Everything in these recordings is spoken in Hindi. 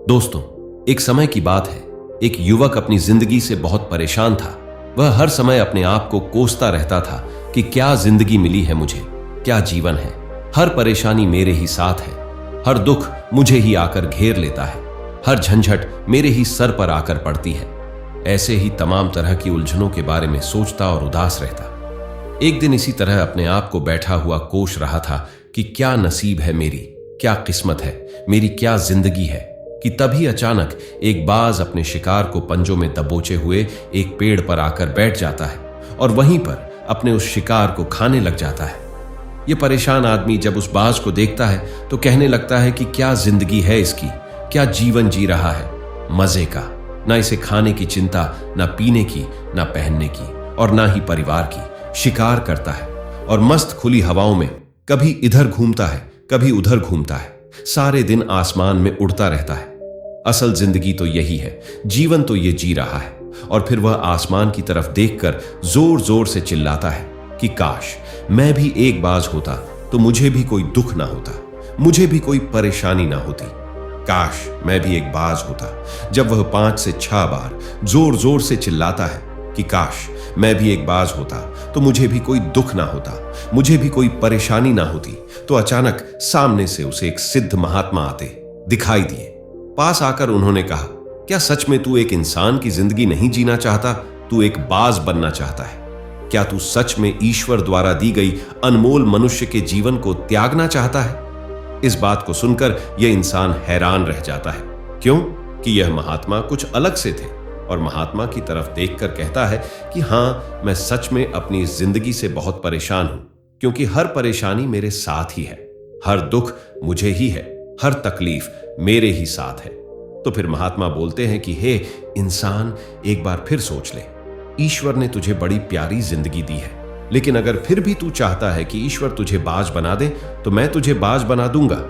दोस्तों, एक समय की बात है। एक युवक अपनी जिंदगी से बहुत परेशान था। वह हर समय अपने आप को कोसता रहता था कि क्या जिंदगी मिली है मुझे, क्या जीवन है। हर परेशानी मेरे ही साथ है, हर दुख मुझे ही आकर घेर लेता है, हर झंझट मेरे ही सर पर आकर पड़ती है। ऐसे ही तमाम तरह की उलझनों के बारे में सोचता और उदास रहता। एक दिन इसी तरह अपने आप को बैठा हुआ कोस रहा था कि क्या नसीब है मेरी, क्या किस्मत है मेरी, क्या जिंदगी है, कि तभी अचानक एक बाज अपने शिकार को पंजों में दबोचे हुए एक पेड़ पर आकर बैठ जाता है और वहीं पर अपने उस शिकार को खाने लग जाता है। ये परेशान आदमी जब उस बाज को देखता है तो कहने लगता है कि क्या जिंदगी है इसकी, क्या जीवन जी रहा है, मजे का। ना इसे खाने की चिंता, ना पीने की, ना पहनने की, और ना ही परिवार की। शिकार करता है और मस्त खुली हवाओं में कभी इधर घूमता है, कभी उधर घूमता है। सारे दिन आसमान में उड़ता रहता है। असल जिंदगी तो यही है, जीवन तो ये जी रहा है। और फिर वह आसमान की तरफ देखकर जोर जोर से चिल्लाता है कि काश मैं भी एक बाज होता तो मुझे भी कोई दुख ना होता, मुझे भी कोई परेशानी ना होती। काश मैं भी एक बाज होता। जब वह 5 से 6 बार जोर जोर से चिल्लाता है कि काश मैं भी एक बाज होता तो मुझे भी कोई दुख ना होता, मुझे भी कोई परेशानी ना होती, तो अचानक सामने से उसे एक सिद्ध महात्मा आते दिखाई दिए। पास आकर उन्होंने कहा, क्या सच में तू एक इंसान की जिंदगी नहीं जीना चाहता, तू एक बाज बनना चाहता है? क्या तू सच में ईश्वर द्वारा दी गई अनमोल मनुष्य के जीवन को त्यागना चाहता है? इस बात को सुनकर यह इंसान हैरान रह जाता है। क्यों? कि यह महात्मा कुछ अलग से थे और महात्मा की तरफ देखकर कहता है कि हां, मैं सच में अपनी जिंदगी से बहुत परेशान हूं, क्योंकि हर परेशानी मेरे साथ ही है, हर दुख मुझे ही है, हर तकलीफ मेरे ही साथ है। तो फिर महात्मा बोलते हैं कि हे इंसान, एक बार फिर सोच ले। ईश्वर ने तुझे बड़ी प्यारी जिंदगी दी है, लेकिन अगर फिर भी तू चाहता है कि ईश्वर तुझे बाज बना दे तो मैं तुझे बाज बना दूंगा।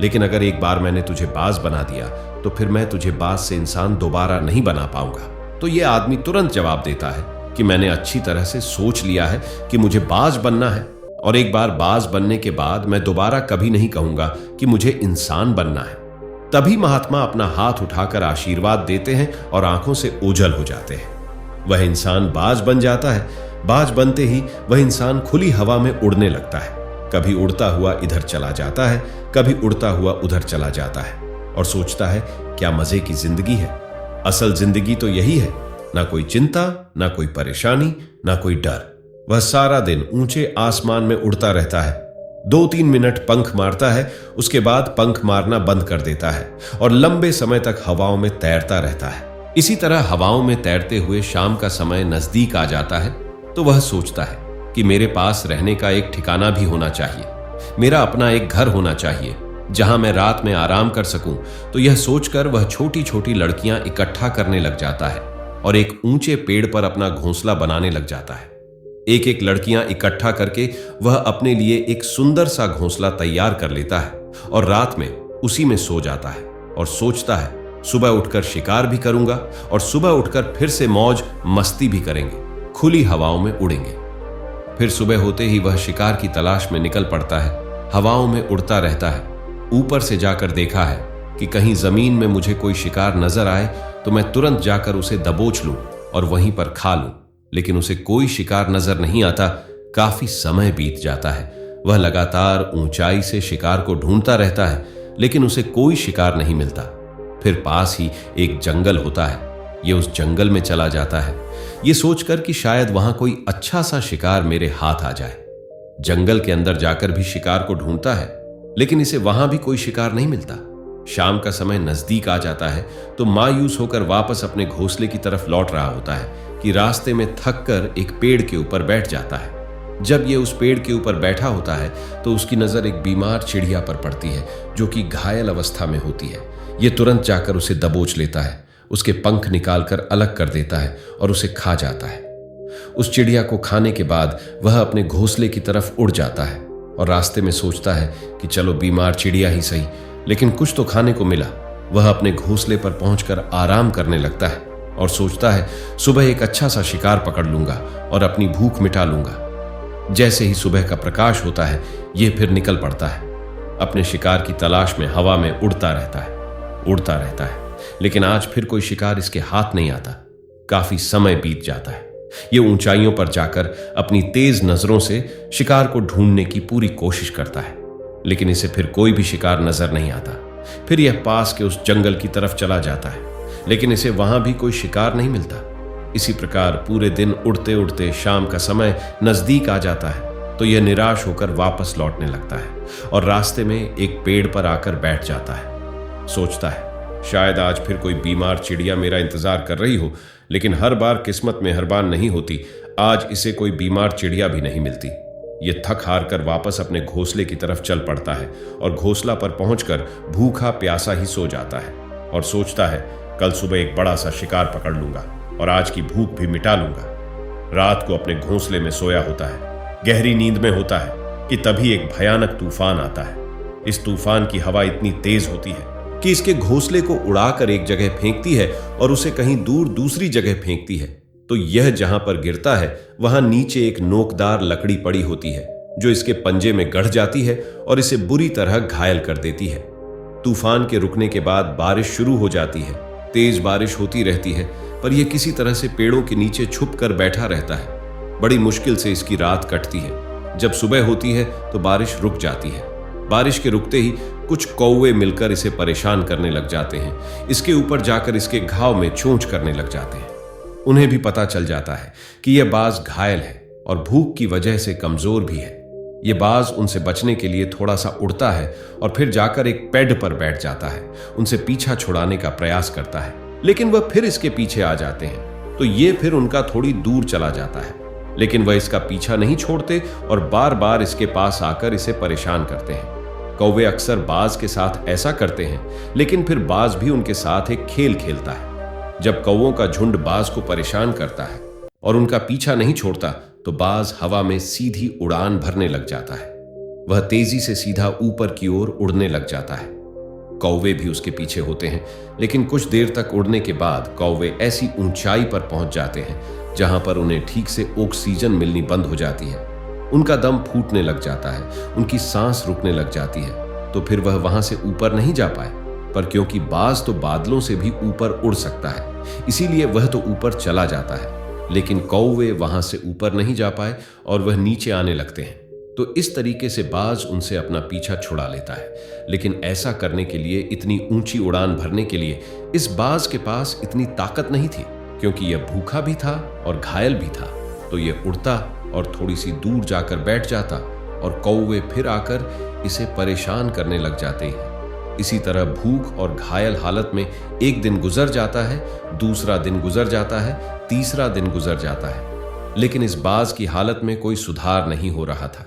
लेकिन अगर एक बार मैंने तुझे बाज बना दिया तो फिर मैं तुझे बाज से इंसान दोबारा नहीं बना पाऊंगा। तो यह आदमी तुरंत जवाब देता है कि मैंने अच्छी तरह से सोच लिया है कि मुझे बाज बनना है, और एक बार बाज बनने के बाद मैं दोबारा कभी नहीं कहूंगा कि मुझे इंसान बनना है। तभी महात्मा अपना हाथ उठाकर आशीर्वाद देते हैं और आंखों से ओझल हो जाते हैं। वह इंसान बाज बन जाता है। बाज बनते ही वह इंसान खुली हवा में उड़ने लगता है। कभी उड़ता हुआ इधर चला जाता है, कभी उड़ता हुआ उधर चला जाता है और सोचता है क्या मजे की जिंदगी है। असल जिंदगी तो यही है, ना कोई चिंता, ना कोई परेशानी, ना कोई डर। वह सारा दिन ऊंचे आसमान में उड़ता रहता है। 2-3 मिनट पंख मारता है, उसके बाद पंख मारना बंद कर देता है और लंबे समय तक हवाओं में तैरता रहता है। इसी तरह हवाओं में तैरते हुए शाम का समय नजदीक आ जाता है तो वह सोचता है कि मेरे पास रहने का एक ठिकाना भी होना चाहिए, मेरा अपना एक घर होना चाहिए जहां मैं रात में आराम कर सकूं। तो यह सोचकर वह छोटी छोटी लड़कियां इकट्ठा करने लग जाता है और एक ऊंचे पेड़ पर अपना घोंसला बनाने लग जाता है। एक एक लड़कियां इकट्ठा करके वह अपने लिए एक सुंदर सा घोंसला तैयार कर लेता है और रात में उसी में सो जाता है और सोचता है सुबह उठकर शिकार भी करूंगा और सुबह उठकर फिर से मौज मस्ती भी करेंगे, खुली हवाओं में उड़ेंगे। फिर सुबह होते ही वह शिकार की तलाश में निकल पड़ता है। हवाओं में उड़ता रहता है। ऊपर से जाकर देखा है कि कहीं जमीन में मुझे कोई शिकार नजर आए तो मैं तुरंत जाकर उसे दबोच लूं और वहीं पर खा लूं, लेकिन उसे कोई शिकार नजर नहीं आता। काफी समय बीत जाता है। वह लगातार ऊंचाई से शिकार को ढूंढता रहता है, लेकिन उसे कोई शिकार नहीं मिलता। फिर पास ही एक जंगल होता है। ये उस जंगल में चला जाता है, ये सोचकर कि शायद वहां कोई अच्छा सा शिकार मेरे हाथ आ जाए। जंगल के अंदर जाकर भी शिकार को ढूंढता है, लेकिन इसे वहां भी कोई शिकार नहीं मिलता। शाम का समय नजदीक आ जाता है तो मायूस होकर वापस अपने घोंसले की तरफ लौट रहा होता है कि रास्ते में थक कर एक पेड़ के ऊपर बैठ जाता है। जब ये उस पेड़ के ऊपर बैठा होता है तो उसकी नजर एक बीमार चिड़िया पर पड़ती है जो कि घायल अवस्था में होती है। ये तुरंत जाकर उसे दबोच लेता है, उसके पंख निकालकर अलग कर देता है और उसे खा जाता है। उस चिड़िया को खाने के बाद वह अपने घोंसले की तरफ उड़ जाता है और रास्ते में सोचता है कि चलो बीमार चिड़िया ही सही, लेकिन कुछ तो खाने को मिला। वह अपने घोंसले पर पहुंचकर आराम करने लगता है और सोचता है सुबह एक अच्छा सा शिकार पकड़ लूंगा और अपनी भूख मिटा लूंगा। जैसे ही सुबह का प्रकाश होता है ये फिर निकल पड़ता है। अपने शिकार की तलाश में हवा में उड़ता रहता है। लेकिन आज फिर कोई शिकार इसके हाथ नहीं आता। काफी समय बीत जाता है। ये ऊंचाइयों पर जाकर अपनी तेज नजरों से शिकार को ढूंढने की पूरी कोशिश करता है, लेकिन इसे फिर कोई भी शिकार नजर नहीं आता। फिर यह पास के उस जंगल की तरफ चला जाता है, लेकिन इसे वहां भी कोई शिकार नहीं मिलता। इसी प्रकार पूरे दिन उड़ते उड़ते शाम का समय नजदीक आ जाता है तो यह निराश होकर वापस लौटने लगता है और रास्ते में एक पेड़ पर आकर बैठ जाता है। सोचता है शायद आज फिर कोई बीमार चिड़िया मेरा इंतजार कर रही हो, लेकिन हर बार किस्मत मेहरबान नहीं होती। आज इसे कोई बीमार चिड़िया भी नहीं मिलती। ये थक हार कर वापस अपने घोंसले की तरफ चल पड़ता है और घोंसला पर पहुंचकर भूखा प्यासा ही सो जाता है और सोचता है कल सुबह एक बड़ा सा शिकार पकड़ लूंगा और आज की भूख भी मिटा लूंगा। रात को अपने घोंसले में सोया होता है, गहरी नींद में होता है कि तभी एक भयानक तूफान आता है। इस तूफान की हवा इतनी तेज होती है कि इसके घोंसले को उड़ाकर एक जगह फेंकती है और उसे कहीं दूर दूसरी जगह फेंकती है। तो यह जहां पर गिरता है वहां नीचे एक नोकदार लकड़ी पड़ी होती है जो इसके पंजे में गड़ जाती है और इसे बुरी तरह घायल कर देती है। तूफान के रुकने के बाद बारिश शुरू हो जाती है। तेज बारिश होती रहती है, पर यह किसी तरह से पेड़ों के नीचे छुप कर बैठा रहता है। बड़ी मुश्किल से इसकी रात कटती है। जब सुबह होती है तो बारिश रुक जाती है। बारिश के रुकते ही कुछ कौवे मिलकर इसे परेशान करने लग जाते हैं। इसके ऊपर जाकर इसके घाव में चोंच करने लग जाते हैं। उन्हें भी पता चल जाता है कि यह बाज घायल है और भूख की वजह से कमजोर भी है। यह बाज उनसे बचने के लिए थोड़ा सा उड़ता है और फिर जाकर एक पेड़ पर बैठ जाता है। उनसे पीछा छुड़ाने का प्रयास करता है, लेकिन वह फिर इसके पीछे आ जाते हैं। तो ये फिर उनका थोड़ी दूर चला जाता है, लेकिन वह इसका पीछा नहीं छोड़ते और बार बार इसके पास आकर इसे परेशान करते हैं। कौवे अक्सर बाज के साथ ऐसा करते हैं, लेकिन फिर बाज भी उनके साथ एक खेल खेलता है। जब कौवों का झुंड बाज को परेशान करता है और उनका पीछा नहीं छोड़ता तो बाज हवा में सीधी उड़ान भरने लग जाता है। वह तेजी से सीधा ऊपर की ओर उड़ने लग जाता है। कौवे भी उसके पीछे होते हैं, लेकिन कुछ देर तक उड़ने के बाद कौवे ऐसी ऊंचाई पर पहुंच जाते हैं जहां पर उन्हें ठीक से ऑक्सीजन मिलनी बंद हो जाती है। उनका दम फूटने लग जाता है, उनकी सांस रुकने लग जाती है। तो फिर वह वहां से ऊपर नहीं जा पाए, पर क्योंकि बाज तो बादलों से भी ऊपर उड़ सकता है, इसीलिए वह तो ऊपर चला जाता है। लेकिन कौवे वहां से ऊपर नहीं जा पाए और वह नीचे आने लगते हैं। तो इस तरीके से बाज उनसे अपना पीछा छुड़ा लेता है। लेकिन ऐसा करने के लिए, इतनी ऊंची उड़ान भरने के लिए इस बाज के पास इतनी ताकत नहीं थी, क्योंकि यह भूखा भी था और घायल भी था। तो यह उड़ता और थोड़ी सी दूर जाकर बैठ जाता और कौवे फिर आकर इसे परेशान करने लग जाते हैं। इसी तरह भूख और घायल हालत में एक दिन गुजर जाता है, दूसरा दिन गुजर जाता है, तीसरा दिन गुजर जाता है, लेकिन इस बाज की हालत में कोई सुधार नहीं हो रहा था।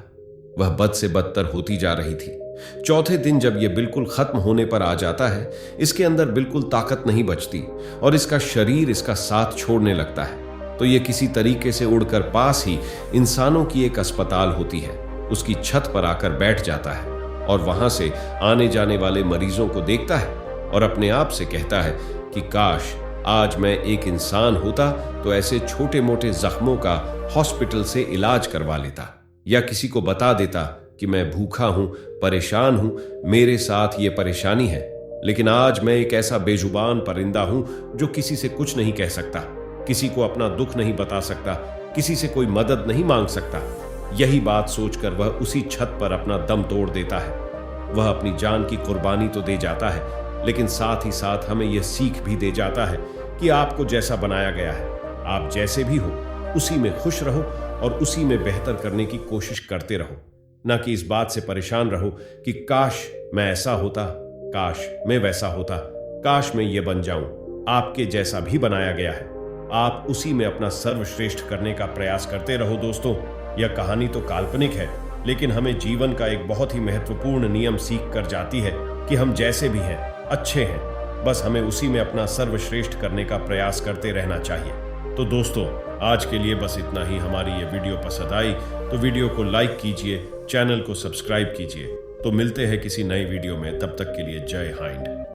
वह बद से बदतर होती जा रही थी। चौथे दिन जब यह बिल्कुल खत्म होने पर आ जाता है, इसके अंदर बिल्कुल ताकत नहीं बचती और इसका शरीर इसका साथ छोड़ने लगता है। तो यह किसी तरीके से उड़कर पास ही इंसानों की एक अस्पताल होती है, उसकी छत पर आकर बैठ जाता है और वहां से आने जाने वाले मरीजों को देखता है और अपने आप से कहता है कि काश आज मैं एक इंसान होता तो ऐसे छोटे मोटे जख्मों का हॉस्पिटल से इलाज करवा लेता, या किसी को बता देता कि मैं भूखा हूं, परेशान हूं, मेरे साथ ये परेशानी है। लेकिन आज मैं एक ऐसा बेजुबान परिंदा हूं जो किसी से कुछ नहीं कह सकता, किसी को अपना दुख नहीं बता सकता, किसी से कोई मदद नहीं मांग सकता। यही बात सोचकर वह उसी छत पर अपना दम तोड़ देता है। वह अपनी जान की कुर्बानी तो दे जाता है, लेकिन साथ ही साथ हमें यह सीख भी दे जाता है कि आपको जैसा बनाया गया है, आप जैसे भी हो उसी में खुश रहो और उसी में बेहतर करने की कोशिश करते रहो, ना कि इस बात से परेशान रहो कि काश मैं ऐसा होता, काश मैं वैसा होता, काश मैं ये बन जाऊं। आपके जैसा भी बनाया गया है, आप उसी में अपना सर्वश्रेष्ठ करने का प्रयास करते रहो। दोस्तों, यह कहानी तो काल्पनिक है, लेकिन हमें जीवन का एक बहुत ही महत्वपूर्ण नियम सीख कर जाती है कि हम जैसे भी हैं अच्छे हैं, बस हमें उसी में अपना सर्वश्रेष्ठ करने का प्रयास करते रहना चाहिए। तो दोस्तों, आज के लिए बस इतना ही। हमारी ये वीडियो पसंद आई तो वीडियो को लाइक कीजिए, चैनल को सब्सक्राइब कीजिए। तो मिलते हैं किसी नई वीडियो में, तब तक के लिए जय हिंद।